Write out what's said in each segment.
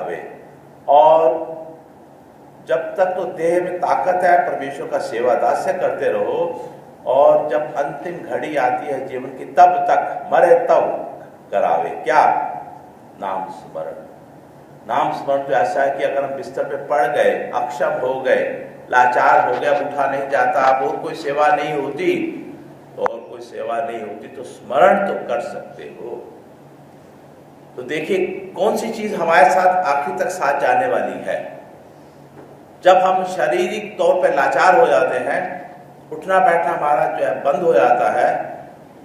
जावे। और जब तक तो देह में ताकत है परमेश्वर का सेवा दास्य करते रहो, और जब अंतिम घड़ी आती है जीवन की तब तक मरे तब करावे क्या? नाम स्मरण। नाम स्मरण तो ऐसा है कि अगर हम बिस्तर पे पड़ गए, अक्षम हो गए, लाचार हो गया, उठा नहीं जाता, अब और कोई सेवा नहीं होती, तो स्मरण तो कर सकते हो। तो देखिए कौन सी चीज हमारे साथ आखिर तक साथ जाने वाली है। जब हम शारीरिक तौर पर लाचार हो जाते हैं, उठना बैठना हमारा जो है बंद हो जाता है,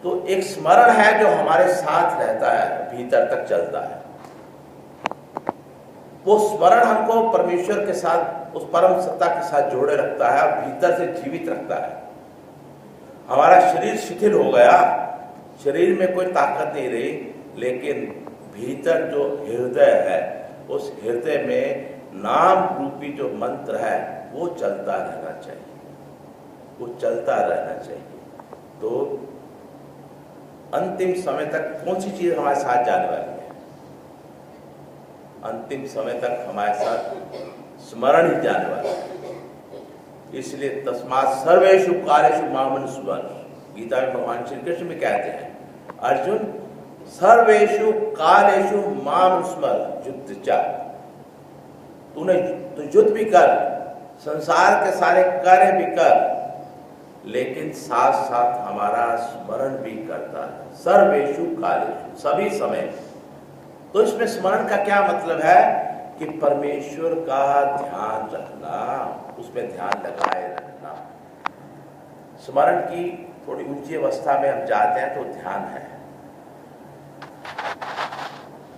तो एक स्मरण है जो हमारे साथ रहता है, भीतर तक चलता है। वो स्मरण हमको परमेश्वर के साथ, उस परम सत्ता के साथ जोड़े रखता है और भीतर से जीवित रखता है। हमारा शरीर शिथिल हो गया, शरीर में कोई ताकत नहीं रही, लेकिन भीतर जो हृदय है, उस हृदय में नाम रूपी जो मंत्र है वो चलता रहना चाहिए, वो चलता रहना चाहिए। तो अंतिम समय तक कौन सी चीज हमारे साथ जाने वाली है? अंतिम समय तक हमारे साथ स्मरण ही जाने वाला है। इसलिए तस्मात् सर्वेषु कालेषु माम स्मर। गीता में भगवान श्री कृष्ण भी कहते हैं, अर्जुन सर्वेषु कालेषु माम स्मर युद्ध च। तूने तो युद्ध भी कर, संसार के सारे कार्य भी कर, लेकिन साथ साथ हमारा स्मरण भी करता है। सर्वेषु कालेषु, सभी समय। तो इसमें स्मरण का क्या मतलब है कि परमेश्वर का ध्यान रखना, उसमें ध्यान लगाए रखना। स्मरण की थोड़ी ऊंची अवस्था में हम जाते हैं तो ध्यान है।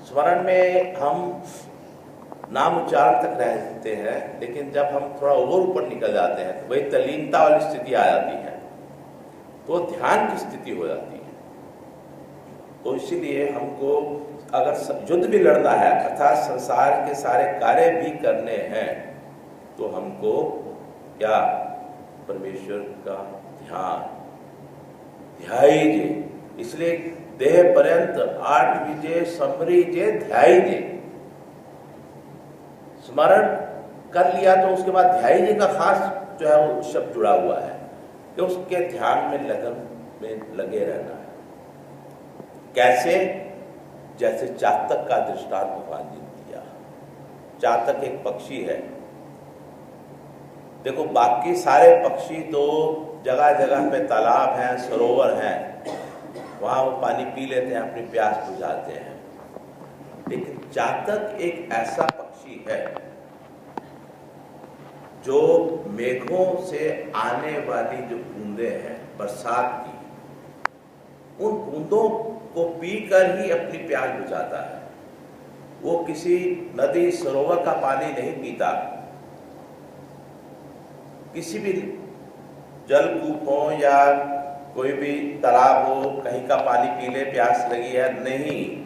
स्मरण में हम नाम उच्चारण तक रहते हैं, लेकिन जब हम थोड़ा और ऊपर निकल जाते हैं तो वही तल्लीनता वाली स्थिति आ जाती है, तो ध्यान की स्थिति हो जाती है। तो इसीलिए हमको अगर युद्ध भी लड़ना है, अर्थात संसार के सारे कार्य भी करने हैं, तो हमको क्या? परमेश्वर का ध्यान ध्याइजे। इसलिए देह पर्यंत 8 विजय समरीजे ध्याइजे। स्मरण कर लिया तो उसके बाद ध्याइजे का खास जो है वो शब्द जुड़ा हुआ है कि उसके ध्यान में लगन में लगे रहना है। कैसे? जैसे चातक का दृष्टांत भगवान जी ने दिया। चातक एक पक्षी है। देखो बाकी सारे पक्षी तो जगह जगह पे तालाब हैं, सरोवर हैं, वहां वो पानी पी लेते हैं, अपनी प्यास बुझाते हैं। लेकिन चातक एक ऐसा पक्षी है जो मेघों से आने वाली जो बूंदें हैं बरसात की, उन बूंदों को पीकर ही अपनी प्यास बुझाता है। वो किसी नदी सरोवर का पानी नहीं पीता, किसी भी जलकूप हो या कोई भी तालाब हो, कहीं का पानी पी ले, प्यास लगी है, नहीं,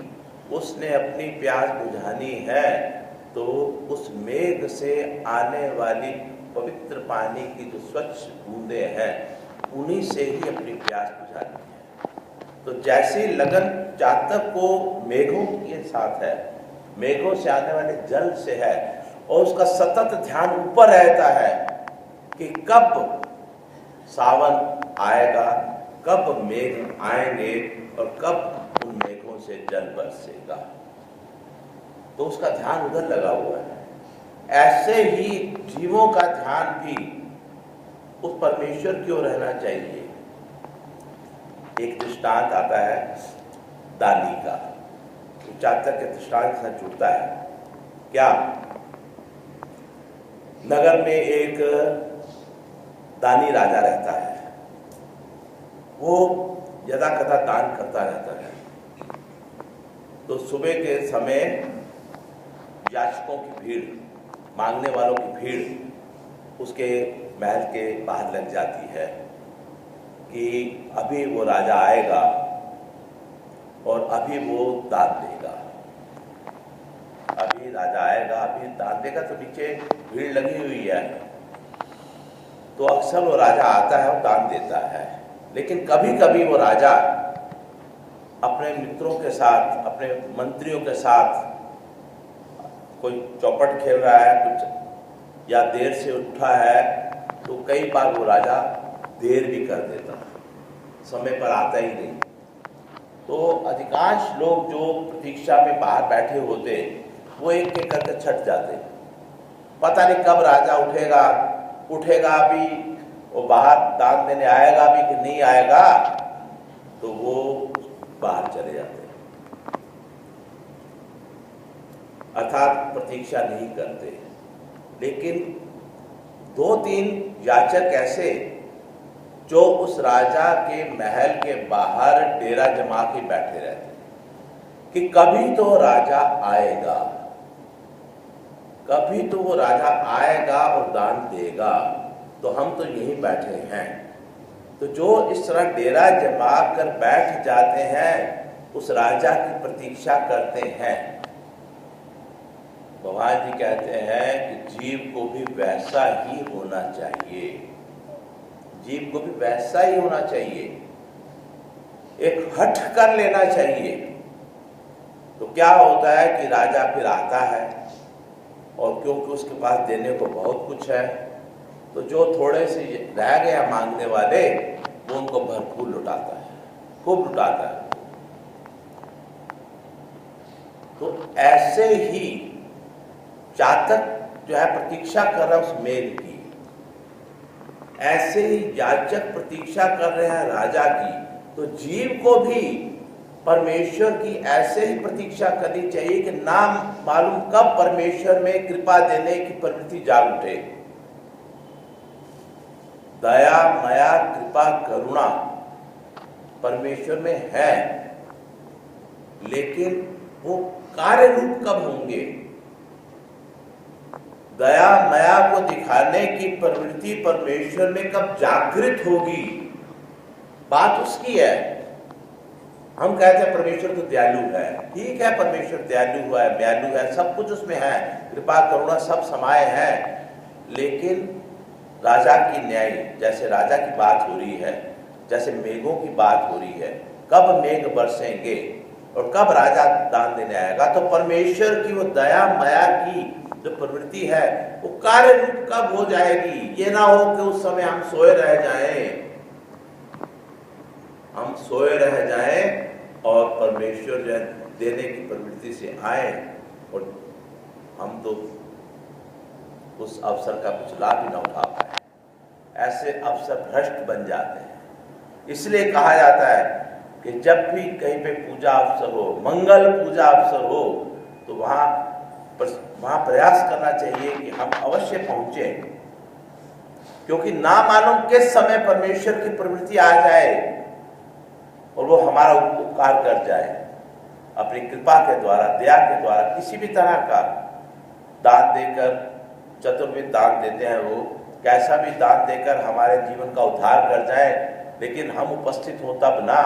उसने अपनी प्यास बुझानी है तो उस मेघ से आने वाली पवित्र पानी की जो स्वच्छ बूंदे हैं उन्हीं से ही अपनी प्यास बुझानी है। तो जैसी लगन चातक को मेघों के साथ है, मेघों से आने वाले जल से है, और उसका सतत ध्यान ऊपर रहता है कि कब सावन आएगा, कब मेघ आएंगे और कब उन मेघों से जल बरसेगा। तो उसका ध्यान उधर लगा हुआ है। ऐसे ही जीवों का ध्यान भी उस परमेश्वर की ओर रहना चाहिए। एक दृष्टांत आता है दानी का, चातक के दृष्टांत के साथ जुड़ता है। क्या? नगर में एक दानी राजा रहता है, वो यदा कदा दान करता रहता है। तो सुबह के समय याचकों की भीड़, मांगने वालों की भीड़ उसके महल के बाहर लग जाती है कि अभी वो राजा आएगा और अभी वो दान देगा, अभी राजा आएगा, अभी दान देगा। तो नीचे भीड़ लगी हुई है, तो अक्सर वो राजा आता है और दान देता है। लेकिन कभी कभी वो राजा अपने मित्रों के साथ, अपने मंत्रियों के साथ कोई चौपट खेल रहा है कुछ या देर से उठा है तो कई बार वो राजा देर भी कर देता, समय पर आता ही नहीं। तो अधिकांश लोग जो प्रतीक्षा में बाहर बैठे होते वो एक एक करके छट जाते, पता नहीं कब राजा उठेगा भी, वो बाहर दान देने आएगा भी कि नहीं आएगा, तो वो बाहर चले जाते अर्थात प्रतीक्षा नहीं करते। लेकिन 2-3 याचक ऐसे जो उस राजा के महल के बाहर डेरा जमा के बैठे रहते कि कभी तो राजा आएगा, कभी तो वो राजा आएगा और दान देगा, तो हम तो यहीं बैठे हैं। तो जो इस तरह डेरा जमा कर बैठ जाते हैं उस राजा की प्रतीक्षा करते हैं। भगवान जी कहते हैं कि जीव को भी वैसा ही होना चाहिए, जीव को भी वैसा ही होना चाहिए, एक हठ कर लेना चाहिए। तो क्या होता है कि राजा फिर आता है और क्योंकि उसके पास देने को बहुत कुछ है, तो जो थोड़े से रह गया मांगने वाले वो उनको भरपूर लुटाता है, खूब लुटाता है। तो ऐसे ही जातक जो है प्रतीक्षा कर रहा है उस मेल की, ऐसे ही याचक प्रतीक्षा कर रहे हैं राजा की, तो जीव को भी परमेश्वर की ऐसे ही प्रतीक्षा करनी चाहिए कि ना मालूम कब परमेश्वर में कृपा देने की प्रवृत्ति जाग उठे। दया माया कृपा करुणा परमेश्वर में है, लेकिन वो कार्य रूप कब होंगे? दया माया को दिखाने की प्रवृत्ति परमेश्वर में कब जागृत होगी, बात उसकी है। हम कहते हैं परमेश्वर तो दयालु है, ठीक है, परमेश्वर दयालु है, दयालु है, सब कुछ उसमें है, कृपा करुणा सब समाये हैं, लेकिन राजा की न्याय, जैसे राजा की बात हो रही है, जैसे मेघों की बात हो रही है, कब मेघ बरसेंगे और कब राजा दान देने आएगा, तो परमेश्वर की वो दया माया की जो प्रवृत्ति है वो कार्य रूप कब हो जाएगी। ये ना हो कि उस समय हम सोए रह जाएं और परमेश्वर जो है देने की प्रवृत्ति से आए और हम तो उस अवसर का कुछ लाभ ही ना उठा पाए। ऐसे अवसर भ्रष्ट बन जाते हैं। इसलिए कहा जाता है कि जब भी कहीं पे पूजा अवसर हो, मंगल पूजा अवसर हो, तो वहां प्रयास करना चाहिए कि हम अवश्य पहुंचे, क्योंकि ना मालूम किस समय परमेश्वर की प्रवृत्ति आ जाए और वो हमारा उपकार कर जाए, अपनी कृपा के द्वारा, दया के द्वारा, किसी भी तरह का दान देकर, चतुर्विध दान देते हैं वो, कैसा भी दान देकर हमारे जीवन का उद्धार कर जाए, लेकिन हम उपस्थित हो तब ना,